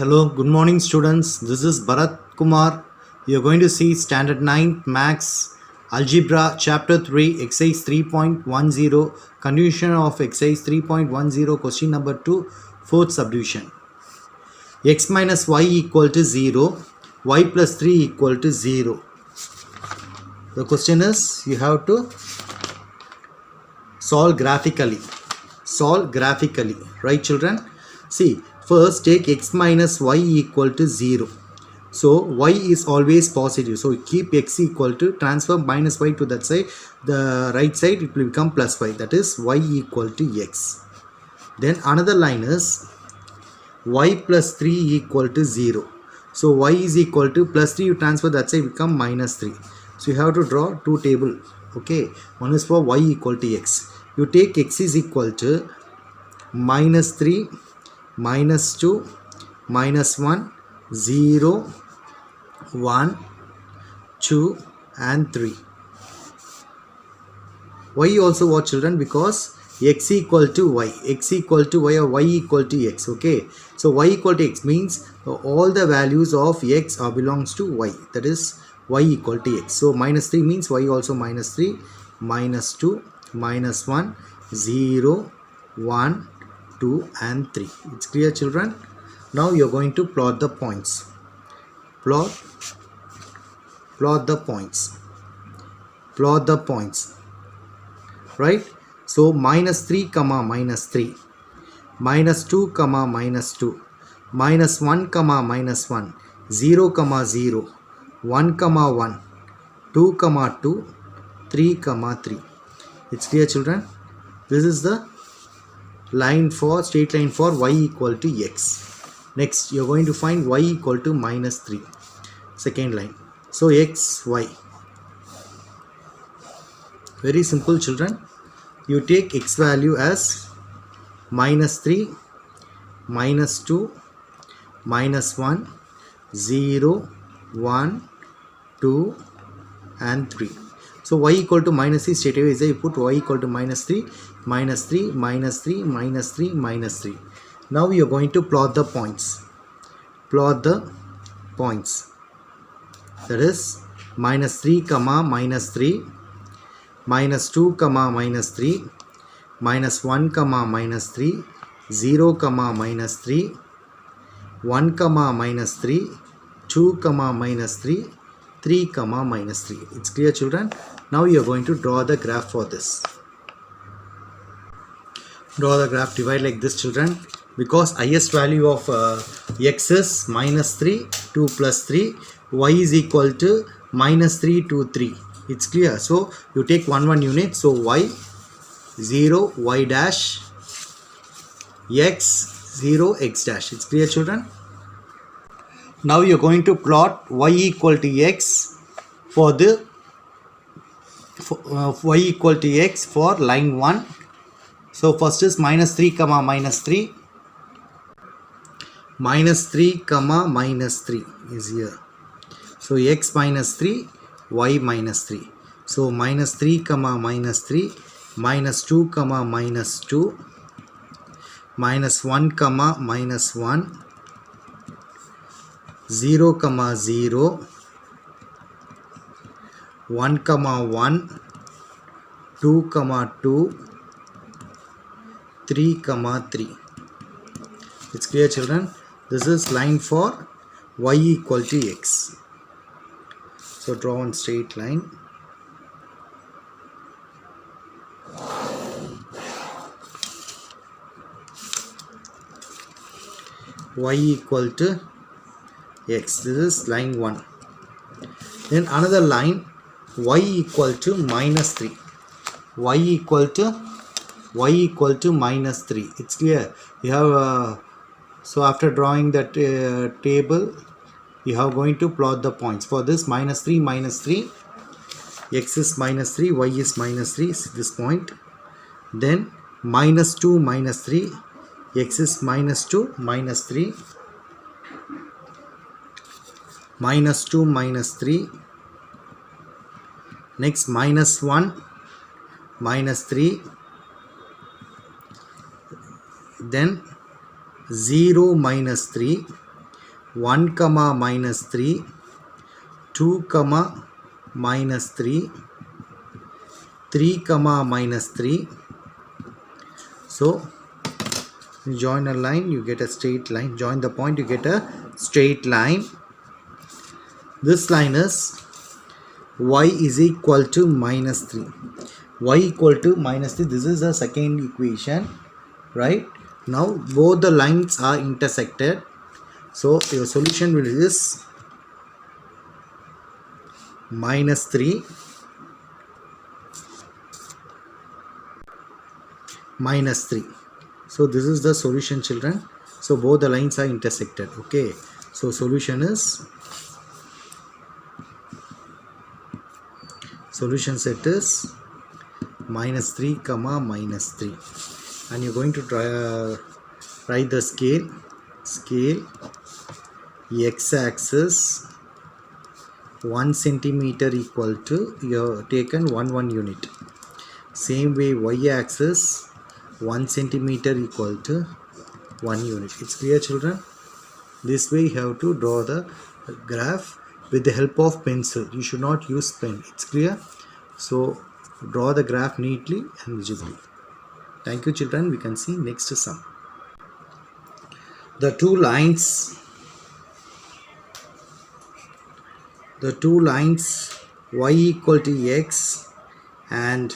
Hello, good morning students. This is Bharat Kumar. You are going to see Standard 9 Maths Algebra Chapter 3 Exercise 3.10 Continuation of Exercise 3.10 Question number 2 Fourth subdivision. X minus y equal to 0, y plus 3 equal to 0. The question is you have to solve graphically. Right children? See, first take x minus y equal to 0. So y is always positive. So keep x equal to, transfer minus y to that side. The right side it will become plus y. That is y equal to x. Then another line is y plus 3 equal to 0. So y is equal to plus 3, you transfer that side, become minus 3. So you have to draw two tables. Okay, one is for y equal to x. You take x is equal to minus 3, minus 2, minus 1, 0, 1, 2 and 3. Y also what children? Because x equal to y, x equal to y, or y equal to x. Okay, so y equal to x means all the values of x are belongs to y, that is y equal to x. So minus 3 means y also minus 3, minus 2, minus 1, 0, 1, 2 and 3. It's clear children? Now you're going to plot the points. Plot the points. Right? So minus 3 comma minus 3, minus 2 comma minus 2, minus 1 comma minus 1, 0 comma 0, 1 comma 1, 2 comma 2, 3 comma 3. It's clear children? This is the line for straight line for y equal to x. Next you're going to find y equal to minus 3, second line. So x, y. Very simple children. You take x value as minus 3, minus 2, minus 1, 0, 1, 2 and 3. So y equal to minus 3, straight away you put y equal to minus 3, minus 3, minus 3, minus 3, minus 3. Now you are going to plot the points. That is minus 3 comma minus 3, minus 2 comma minus 3, minus 1 comma minus 3, 0 comma minus 3, 1 comma minus 3, 2 comma minus 3, 3 comma minus 3. It's clear children? Now you are going to draw the graph for this. Draw the graph, divide like this children. Because highest value of x is minus 3, 2 plus 3, y is equal to minus 3, 2, 3. It's clear. So you take 1 unit. So y 0, y dash, x 0, x dash. It's clear children? Now you're going to plot y equal to x for the y equal to x for line 1. So first is minus 3 comma minus 3. Minus 3 comma minus 3 is here. So x minus 3, y minus 3. So minus 3 comma minus 3, minus 2 comma minus 2, minus 1 comma minus 1, 0 comma 0, 1 comma 1, 2 comma 2, 3 comma 3. It's clear children? This is line for y equal to x. So draw one straight line. Y equal to x. This is line 1. Then another line y equal to minus 3. Y equal to minus 3. It's clear. You have so after drawing that table, you have going to plot the points. For this minus 3, x is minus 3, y is minus 3, this point. Then minus 2, minus 3, x is minus 2, minus 3, minus 2, minus 3. Next minus 1, minus 3. Then 0 minus 3, 1 comma minus 3, 2 comma minus 3, 3 comma minus 3. So join a line, you get a straight line. Join the point, you get a straight line. This line is y is equal to minus 3. Y equal to minus 3. This is the second equation, right? Now both the lines are intersected. So your solution will is minus 3 minus 3. So this is the solution, children. So both the lines are intersected. Okay, so solution set is minus 3 comma minus 3, and you're going to write the scale x-axis 1 centimeter equal to, you have taken 1 unit. Same way y-axis 1 centimeter equal to 1 unit. It's clear, children? This way you have to draw the graph with the help of pencil. You should not use pen. It's clear? So draw the graph neatly and visibly. Thank you, children. We can see next sum. The two lines y equal to x and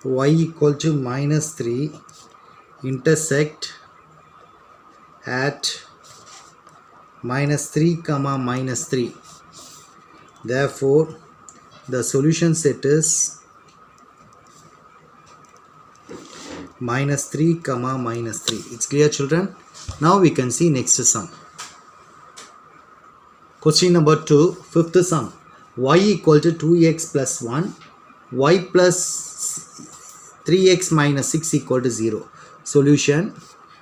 y equal to minus 3 intersect at minus 3 comma minus 3. Therefore the solution set is minus 3 comma minus 3. It's clear, children? Now we can see next sum. Question number 2, fifth sum. Y equal to 2x plus 1, y plus 3x minus 6 equal to 0. Solution.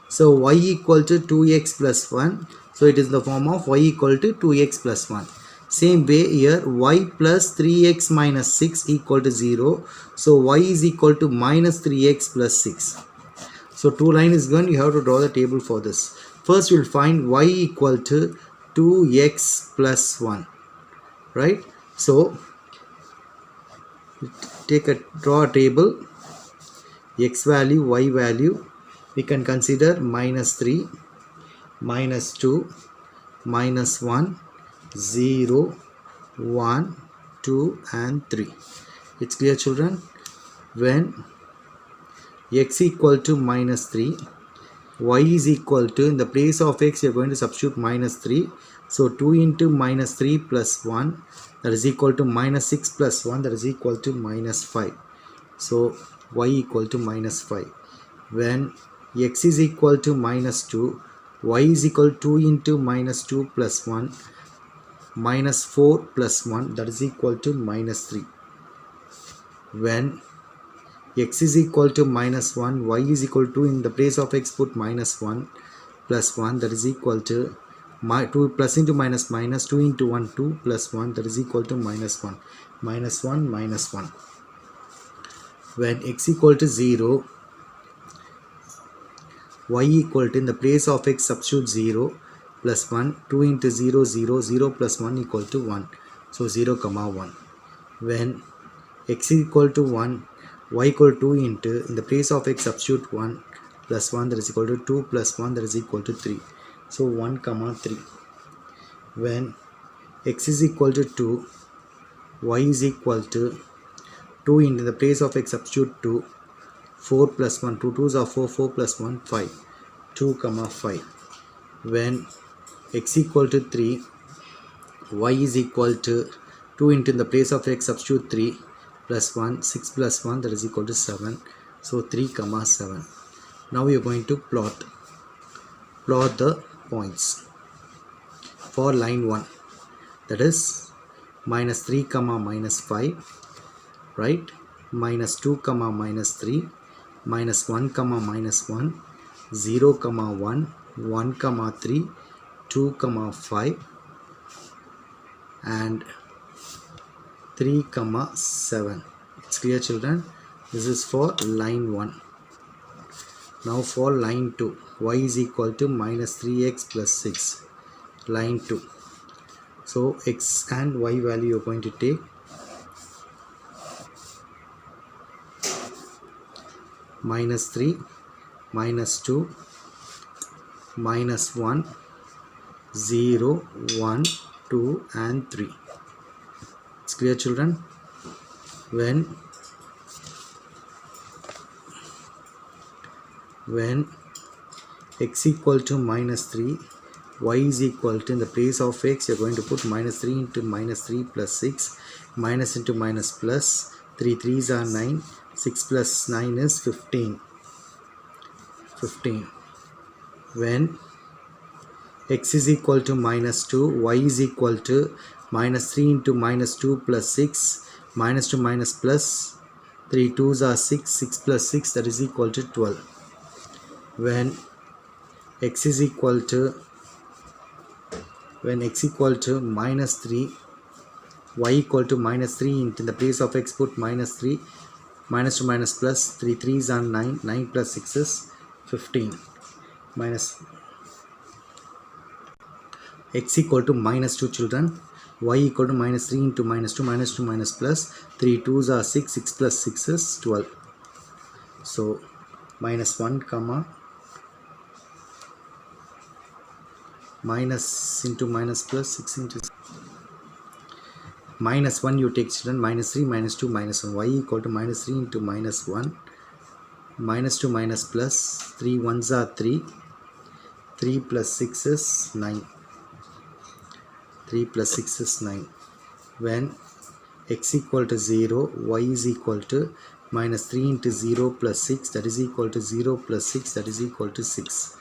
So y equal to 2x plus 1. So it is the form of y equal to 2x plus 1. Same way here, y plus 3x minus 6 equal to 0. So y is equal to minus 3x plus 6. So two line is given, you have to draw the table for this. First you will find y equal to 2x plus 1, right? So draw a table, x value, y value. We can consider minus 3, minus 2, minus 1, 0, 1, 2 and 3. It's clear, children? When x equal to minus 3, y is equal to, in the place of x you are going to substitute minus 3. So 2 into minus 3 plus 1, that is equal to minus 6 plus 1, that is equal to minus 5. So y equal to minus 5. When x is equal to minus 2, y is equal to 2 into minus 2 plus 1, minus 4 plus 1, that is equal to minus 3. When x is equal to minus 1, y is equal to, in the place of x put minus 1 plus 1, that is equal to 2 plus into minus minus, 2 into 1, 2 plus 1, that is equal to minus 1. Minus 1, minus 1. When x equal to 0, y equal to, in the place of x substitute 0 plus 1, 2 into 0, 0, 0 plus 1 equal to 1. So 0 comma 1. When x equal to 1, y equal to 2 into, in the place of x substitute 1 plus 1, that is equal to 2 plus 1, that is equal to 3. So 1 comma 3. When x is equal to 2, y is equal to 2 into the place of x substitute 2, 4 plus 1, 2 2s are 4, 4 plus 1, 5, 2 comma 5. When x equal to 3, y is equal to 2 into, in the place of x substitute 3 plus 1, 6 plus 1, that is equal to 7. So 3 comma 7. Now we are going to plot the points for line 1, that is minus 3 comma minus 5, right? Minus 2 comma minus 3, minus 1 comma minus 1, 0 comma 1, 1 comma 3, 2 comma 5 and 3 comma 7. It's clear, children? This is for line 1. Now for line 2, y is equal to minus 3x plus 6. line 2. So x and y value you're going to take. -3, -2, -1, 0, 1, 2 and 3. It's clear, children? When x equal to -3, y is equal to, in the place of x you're going to put -3 into -3 plus 6, minus into minus plus, 3 3s are 9, 6 plus 9 is 15. When x is equal to -2, y is equal to -3 into -2 plus 6, minus to minus plus, 3 2s are 6, 6 plus 6, that is equal to 12. When x equal to -3, y equal to -3, into the place of x put -3, minus to minus plus, 3 3s are 9, 9 plus 6 is 15. Minus x equal to -2, children, y equal to -3 into -2, minus to minus plus, 3 2s are 6, 6 plus 6 is 12. So -1 comma minus into minus plus, 6 into -1 you take, children, -3, -2, -1, y equal to -3 into -1, minus to minus plus, 3 1s are 3, 3 plus 6 is 9, 3 plus 6 is 9. When x equal to 0, y is equal to -3 into 0 plus 6, that is equal to 0 plus 6, that is equal to 6.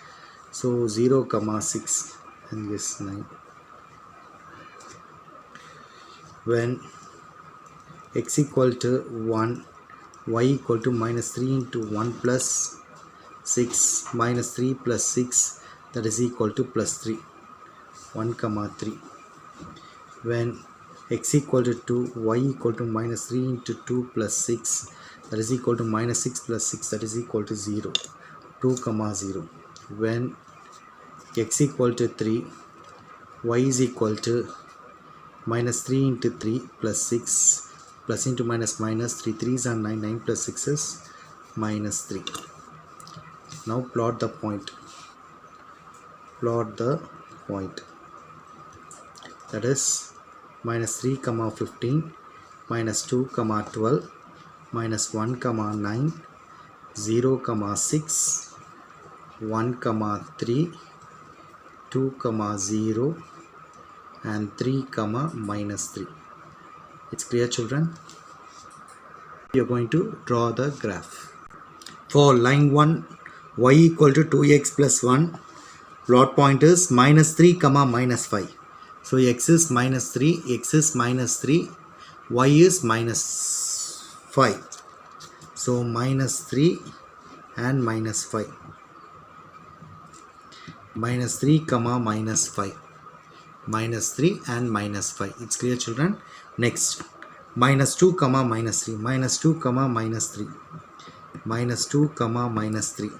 So 0 comma 6 and yes 9. When x equal to 1, y equal to -3 into 1 plus 6, -3 plus 6, that is equal to plus 3, 1 comma 3. When x equal to 2, y equal to -3 into 2 plus 6, that is equal to -6 plus 6, that is equal to 0, 2 comma 0. When x equal to 3, y is equal to -3 into 3 plus 6, plus into minus minus, 3 3s are 9, 9 plus 6 is -3. Now plot the point. That is -3 comma 15, -2 comma 12, -1 comma 9, 0 comma 6, 1 comma 3, 2 comma 0 and 3 comma -3. It's clear, children? You're going to draw the graph. For line 1, y equal to 2x plus 1, plot point is -3 comma -5. So x is -3, x is -3, y is -5. So -3 and -5. -3 comma -5. -3 and -5. It's clear, children? Next, -2 comma -3, -2 comma -3, -2 comma -3,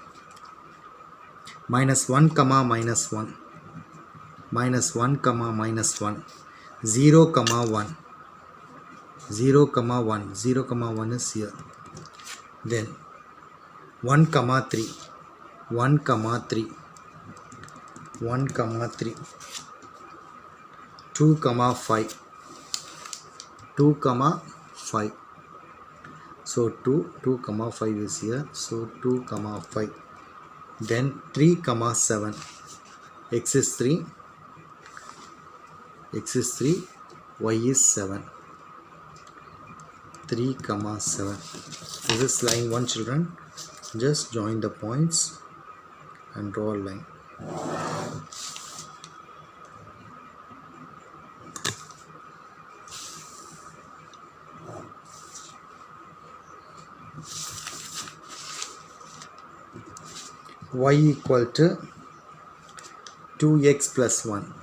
-1 comma -1, -1 comma -1, 0 comma 1, 0 comma 1, 0 comma 1 is here. Then 1 comma 3, 1 comma 3, 1 comma 3, 2 comma 5, 2 comma 5. So 2 comma 5 is here. So 2 comma 5. Then 3 comma 7. X is 3, y is 7. 3 comma 7. This is line 1, children. Just join the points and draw a line. Y equal to 2x plus 1.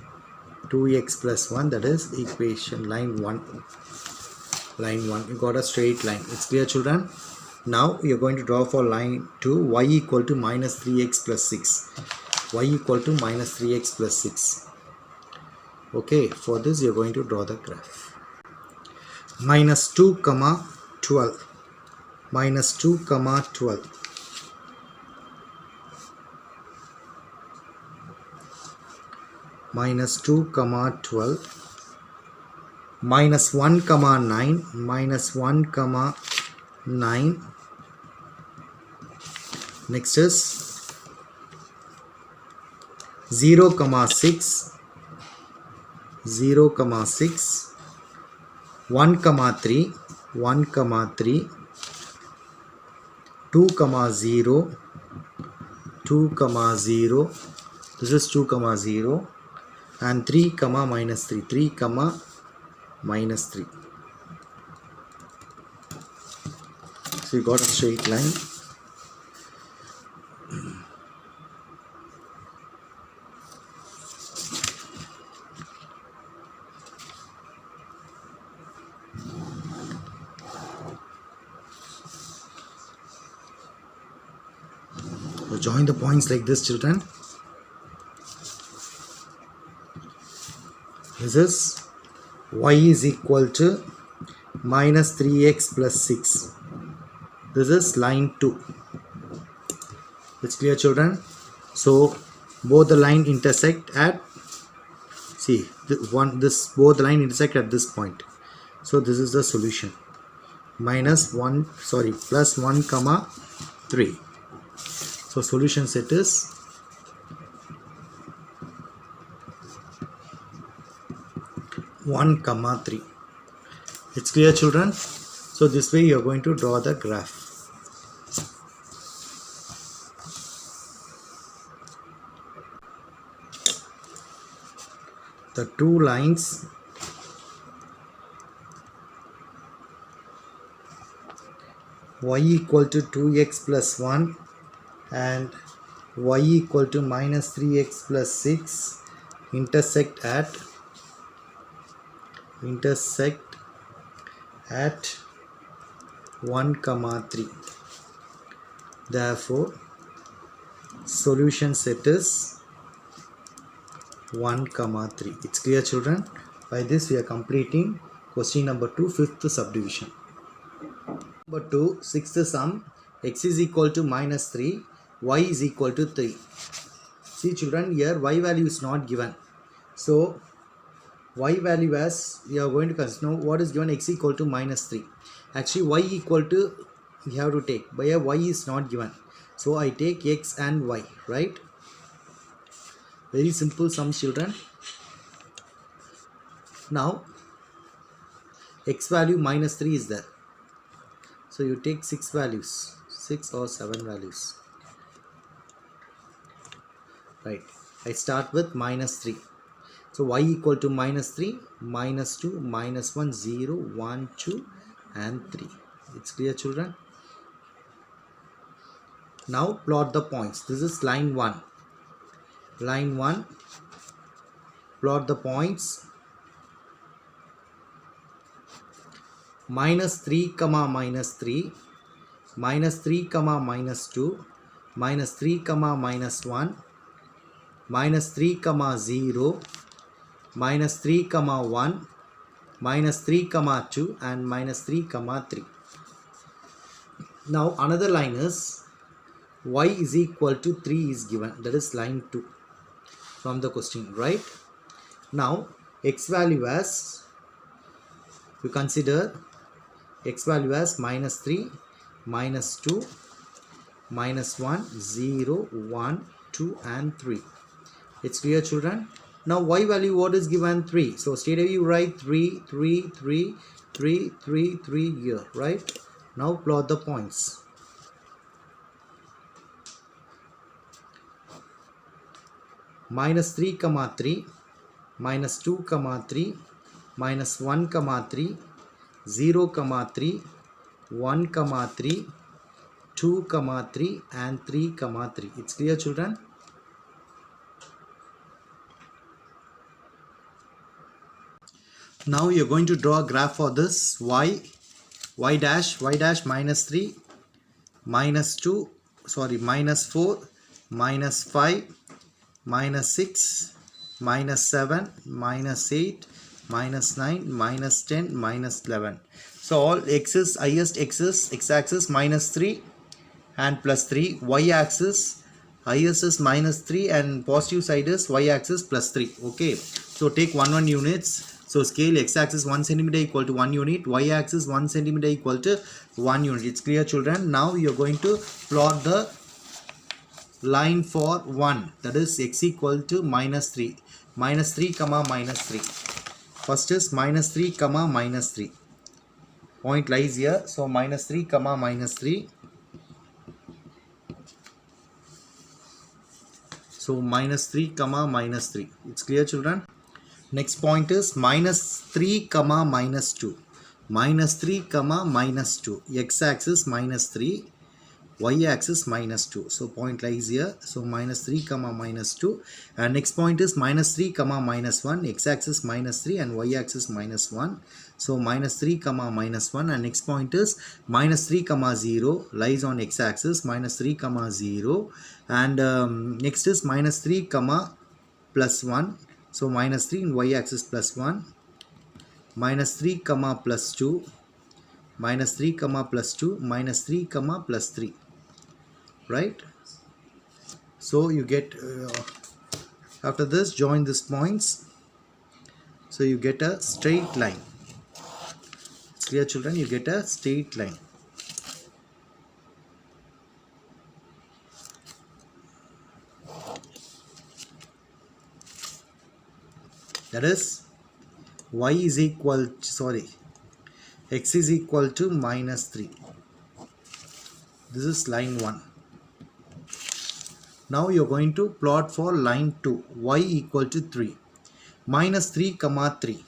2x plus 1, that is equation line 1. Line 1, you got a straight line. It's clear, children? Now you're going to draw for line 2, y equal to -3x plus 6. Y equal to -3x plus 6. Okay, for this you are going to draw the graph. Minus 2 comma 12, minus 2 comma 12, minus 2 comma 12, minus 1 comma 9, minus 1 comma 9. Next is 0 comma 6, 0 comma 6, 1 comma 3, 1 comma 3, 2 comma 0, 2 comma 0, this is 2 comma 0, and 3 comma minus 3, 3 comma minus 3. So you got a straight line. So join the points like this, children. This is y is equal to minus 3x plus 6. This is line 2. It's clear, children? So both the line intersect at, see, both the line intersect at this point. So this is the solution. Plus 1 comma 3. So solution set is one comma 3. It's clear, children? So this way you are going to draw the graph. The two lines y equal to 2x plus 1 and y equal to minus 3x plus 6 intersect at 1 comma 3. Therefore solution set is 1 comma 3. It's clear, children? By this we are completing question number 2, fifth subdivision. Number 2, sixth sum, x is equal to minus 3, y is equal to 3. See, children, here y value is not given. So y value, as we are going to consider, what is given, x equal to minus 3. Actually y equal to we have to take, but here y is not given. So I take x and y, right? Very simple sum, children. Now x value minus 3 is there. So you take 6 values, 6 or 7 values. Right. I start with minus 3. So y equal to minus 3, minus 2, minus 1, 0, 1, 2 and 3. It's clear, children? Now plot the points. This is line 1. Line 1, plot the points. Minus 3 comma minus 3, minus 3 comma minus 2, minus 3 comma minus 1, minus 3 comma 0, minus 3 comma 1, minus 3 comma 2 and minus 3 comma 3. Now another line is y is equal to 3 is given. That is line 2 from the question, right? Now x value as, you consider x value as minus 3, minus 2, minus 1, 0, 1, 2 and 3. It's clear, children? Now y value, what is given? 3. So straight away you write 3, 3, 3, 3, 3, 3 here, right? Now plot the points. Minus 3 comma 3, minus 2 comma 3, minus 1 comma 3, 0 comma 3, 1 comma 3, 2 comma 3 and 3 comma 3. It's clear, children? Now you're going to draw a graph for this y dash minus 3, minus 2, minus 4, minus 5, minus 6, minus 7, minus 8, minus 9, minus 10, minus 11. So all x's, highest x's, x-axis minus 3 and plus 3, y-axis highest is minus 3 and positive side is y-axis plus 3. Okay, so take 1 units. So scale x-axis 1 centimeter equal to 1 unit, y-axis 1 centimeter equal to 1 unit. It's clear, children? Now you're going to plot the line for 1, that is x equal to minus 3, minus 3 comma minus 3. First is minus 3 comma minus 3. Point lies here. So minus 3 comma minus 3. So minus 3 comma minus 3. It's clear, children? Next point is minus 3 comma minus 2. Minus 3 comma minus 2. X-axis minus 3. Y-axis minus 2. So point lies here. So minus 3 comma minus 2. And next point is minus 3 comma minus 1. X-axis minus 3 and Y-axis minus 1. So minus 3 comma minus 1. And next point is minus 3 comma 0 lies on X-axis. Minus 3 comma 0. And next is minus 3 comma plus 1. So minus 3 in y-axis plus 1. Minus 3 comma plus 2. Minus 3 comma plus 2. Minus 3 comma plus 3. Right? So you get, after this, join these points. So you get a straight line. It's clear, children? You get a straight line. That is y is equal to, x is equal to minus 3. This is line 1. Now you are going to plot for line 2, y equal to 3. Minus 3 comma 3.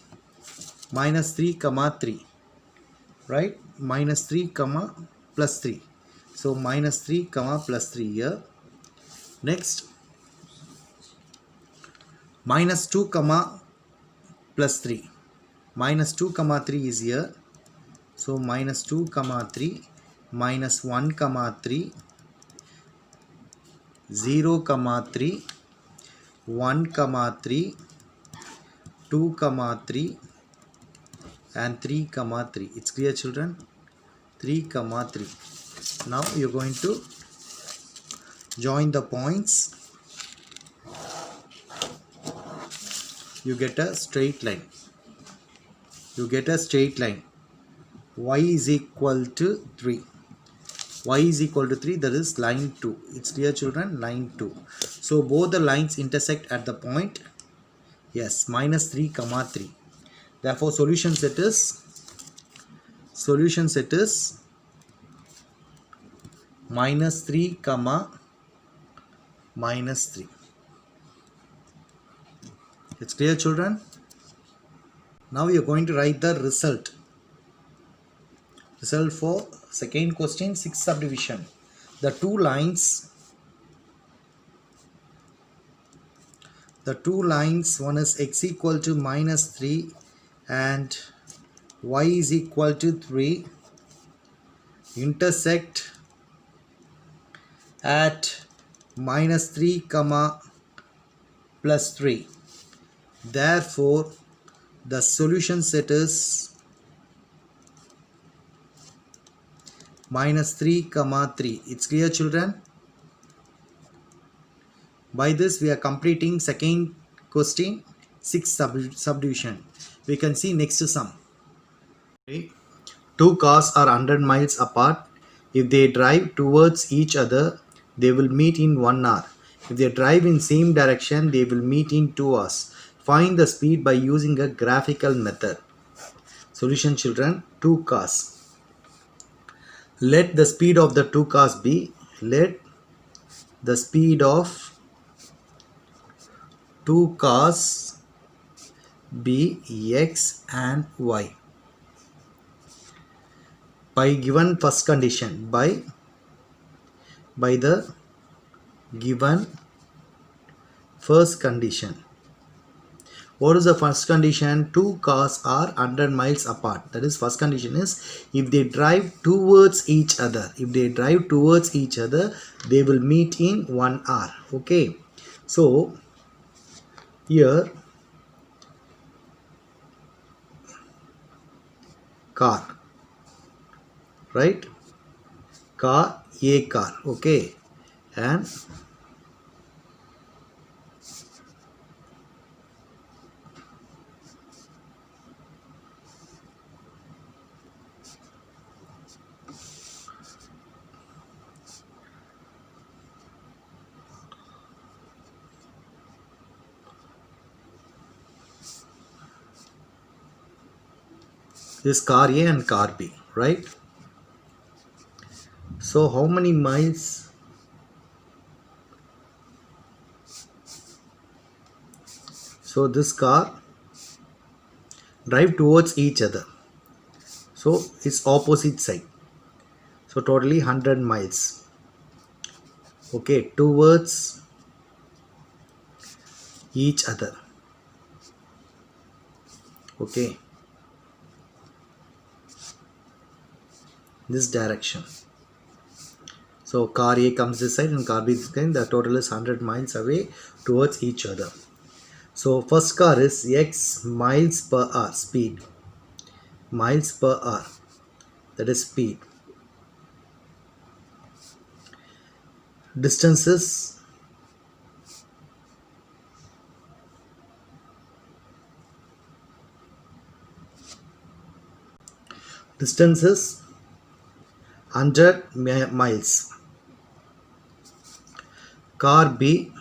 Minus 3 comma 3. Right? Minus 3 comma plus 3. So minus 3 comma plus 3 here. Next, minus 2 comma plus 3. Minus 2 comma 3 is here. So minus 2 comma 3, minus 1 comma 3, 0 comma 3, 1 comma 3, 2 comma 3 and 3 comma 3. It's clear, children? 3 comma 3. Now you're going to join the points. You get a straight line. You get a straight line. Y is equal to 3. Y is equal to 3, that is line 2. It's clear, children? Line 2. So both the lines intersect at the point, yes, minus 3 comma 3. Therefore solution set is minus 3 comma minus 3. It's clear, children? Now you're going to write the result. Result for second question, 6th subdivision. The two lines, one is x equal to minus 3 and y is equal to 3, intersect at minus 3 comma plus 3. Therefore the solution set is minus 3 comma 3. It's clear, children? By this we are completing second question, 6th subdivision. We can see next sum. Okay. Two cars are 100 miles apart. If they drive towards each other, they will meet in 1 hour. If they drive in same direction, they will meet in 2 hours. Find the speed by using a graphical method. Solution, children. Two cars. Let the speed of the two cars be, let the speed of two cars be x and y. By given first condition, by the given first condition. What is the first condition? Two cars are 100 miles apart. That is, first condition is if they drive towards each other. If they drive towards each other, they will meet in 1 hour. Okay. So Here car, right? Car, a car, okay. And this car A and car B, right? So how many miles? So this car drive towards each other. So it's opposite side. So totally 100 miles. Okay, towards each other. Okay, this direction. So car A comes this side and car B this side. The total is 100 miles away towards each other. So first car is x miles per hour speed. Miles per hour. That is speed. Distances distances 100 miles. Car B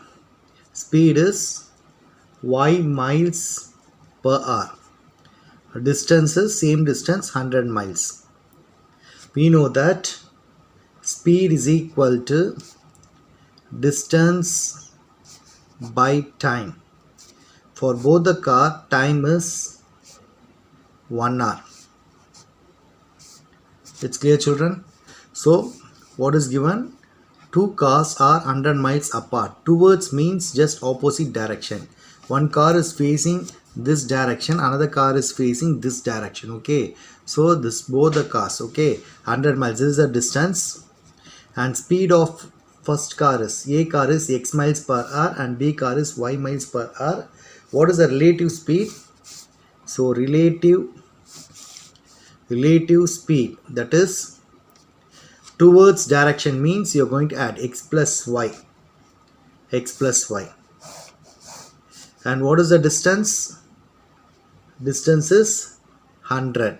speed is y miles per hour. Distance is same distance 100 miles. We know that speed is equal to distance by time. For both the car, time is 1 hour. It's clear, children? So what is given? Two cars are 100 miles apart. Towards means just opposite direction. One car is facing this direction, another car is facing this direction. Okay, so this both the cars, okay, 100 miles, this is the distance. And speed of first car is, A car is x miles per hour and B car is y miles per hour. What is the relative speed? So relative speed, that is towards direction, means you're going to add x plus y. And what is the distance? Distance is 100.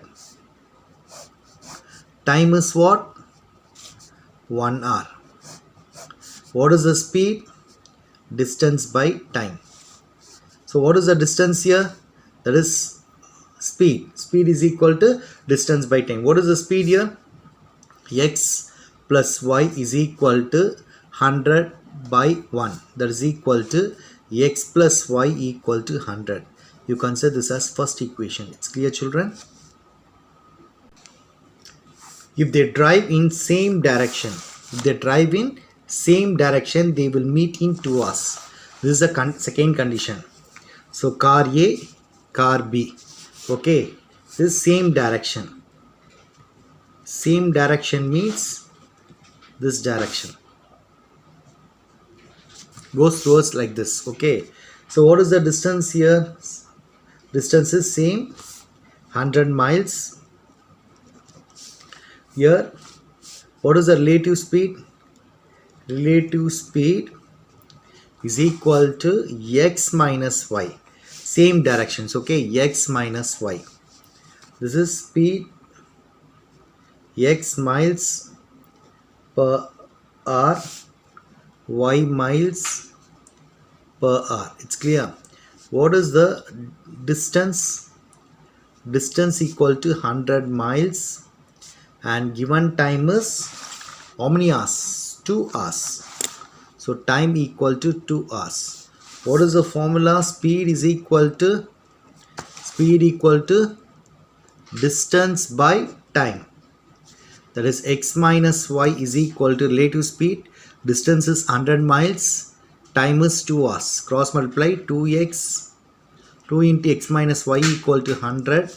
Time is what? 1 hour. What is the speed? Distance by time. So what is the distance here? That is speed. Speed is equal to distance by time. What is the speed here? X plus y is equal to 100 by 1. That is equal to x plus y equal to 100. You consider this as first equation. It's clear, children? If they drive in same direction, they will meet in 2 hours. This is the second condition. So car A, car B. Okay, this same direction. Same direction means this direction. Goes towards like this. Okay, so what is the distance here? Distance is same, 100 miles. Here, what is the relative speed? Relative speed is equal to x minus y. Same directions, okay, x minus y. This is speed, x miles per hour, y miles per hour. It's clear. What is the distance? Distance equal to 100 miles and given time is how many hours? 2 hours. So time equal to 2 hours. What is the formula? Speed is equal to distance by time. That is x minus y is equal to relative speed. Distance is 100 miles. Time is 2 hours. Cross multiply 2 into x minus y equal to 100.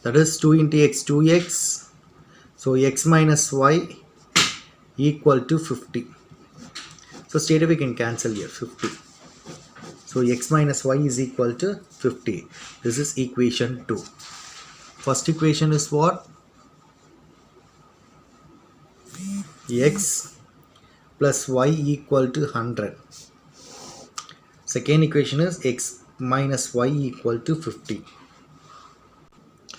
That is 2 into x, 2x. So x minus y equal to 50. So straight away we can cancel here 50. So x minus y is equal to 50. This is equation 2. First equation is what? X plus y equal to 100. Second equation is x minus y equal to 50.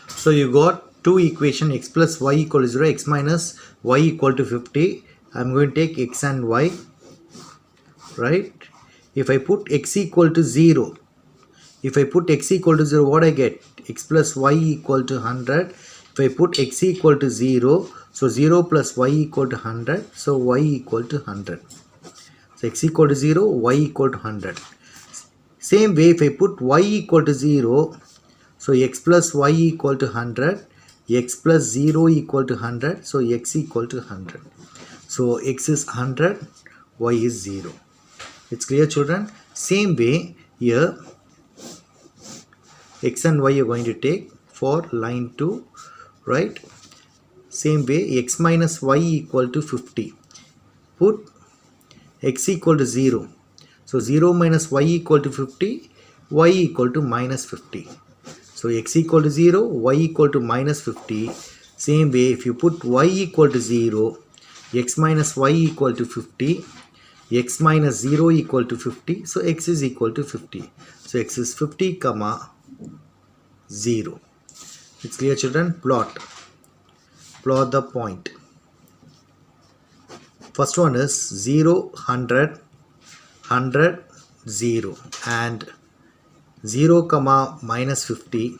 So you got two equation, x plus y equal to 0, x minus y equal to 50. I'm going to take x and y, right? If I put x equal to 0, what I get? X plus y equal to 100. If I put x equal to 0, so 0 plus y equal to 100, so y equal to 100. So x equal to 0, y equal to 100. Same way, if I put y equal to 0, so x plus y equal to 100, x plus 0 equal to 100, so x equal to 100. So x is 100, y is 0. It's clear, children? Same way, here x and y are going to take for line 2, right? Same way, x minus y equal to 50. Put x equal to 0. So 0 minus y equal to 50, y equal to minus 50. So x equal to 0, y equal to minus 50. Same way, if you put y equal to 0, x minus y equal to 50, x minus 0 equal to 50, so x is equal to 50. So x is 50 comma 0. It's clear, children? Plot the point. First one is 0, 100, 100, 0, and 0 comma minus 50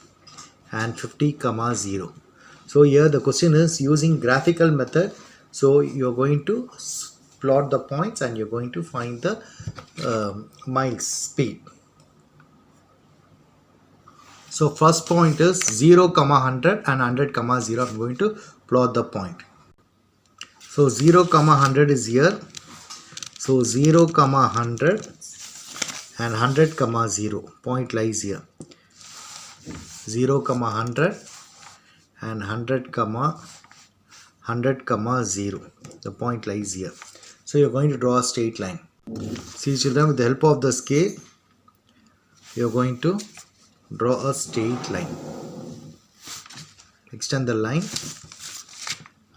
and 50 comma 0. So here the question is using graphical method. So you're going to plot the points and you're going to find the miles speed. So first point is 0 comma 100 and 100 comma 0. I'm going to plot the point. So 0 comma 100 is here. So 0 comma 100 and 100 comma 0. Point lies here. 0 comma 100 and 100 comma 0. The point lies here. So you're going to draw a straight line. See, children, with the help of the scale, you're going to draw a straight line. Extend the line,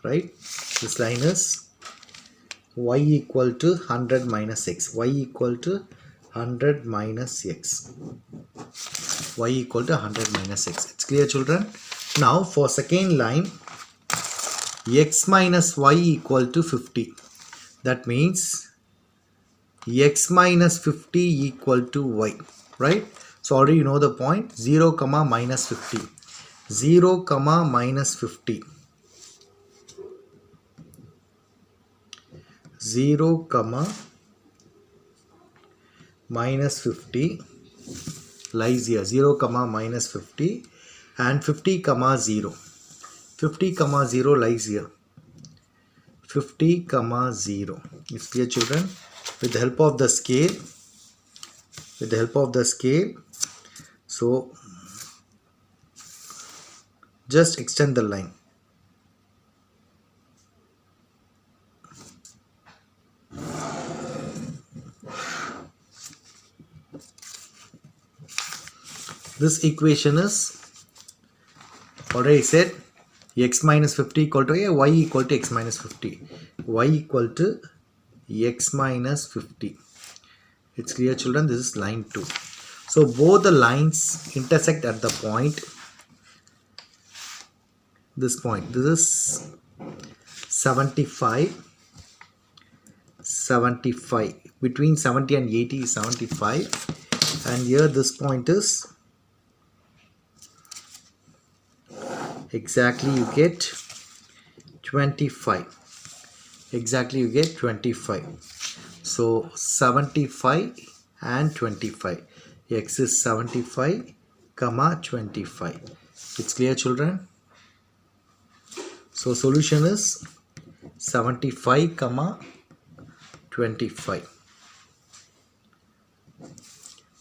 right? This line is y equal to 100 minus x. Y equal to 100 minus x. Y equal to 100 minus x. It's clear, children? Now for second line, x minus y equal to 50. That means x minus 50 equal to y, right? So already you know the point. 0 comma minus 50. 0 comma minus 50. 0 comma minus 50 lies here. 0 comma minus 50 and 50 comma 0. 50 comma 0 lies here. 50 comma 0. It's clear, children? With the help of the scale, so just extend the line. This equation is already said x minus 50 equal to a, y equal to x minus 50. Y equal to x minus 50. It's clear, children? This is line 2. So both the lines intersect at the point. This point. This is 75. Between 70 and 80 is 75. And here this point is exactly you get 25. Exactly you get 25. So 75 and 25. X is 75 comma 25. It's clear, children? So solution is 75 comma 25.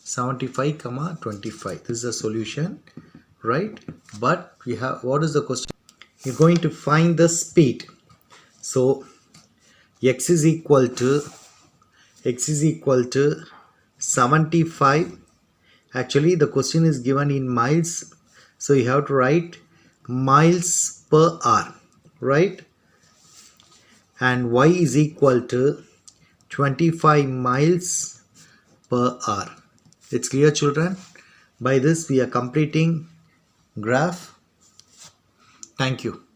75 comma 25. This is a solution, right? But we have, what is the question? You're going to find the speed. So x is equal to 75. Actually the question is given in miles, so you have to write miles per hour, right? And y is equal to 25 miles per hour. It's clear, children? By this we are completing graph. Thank you.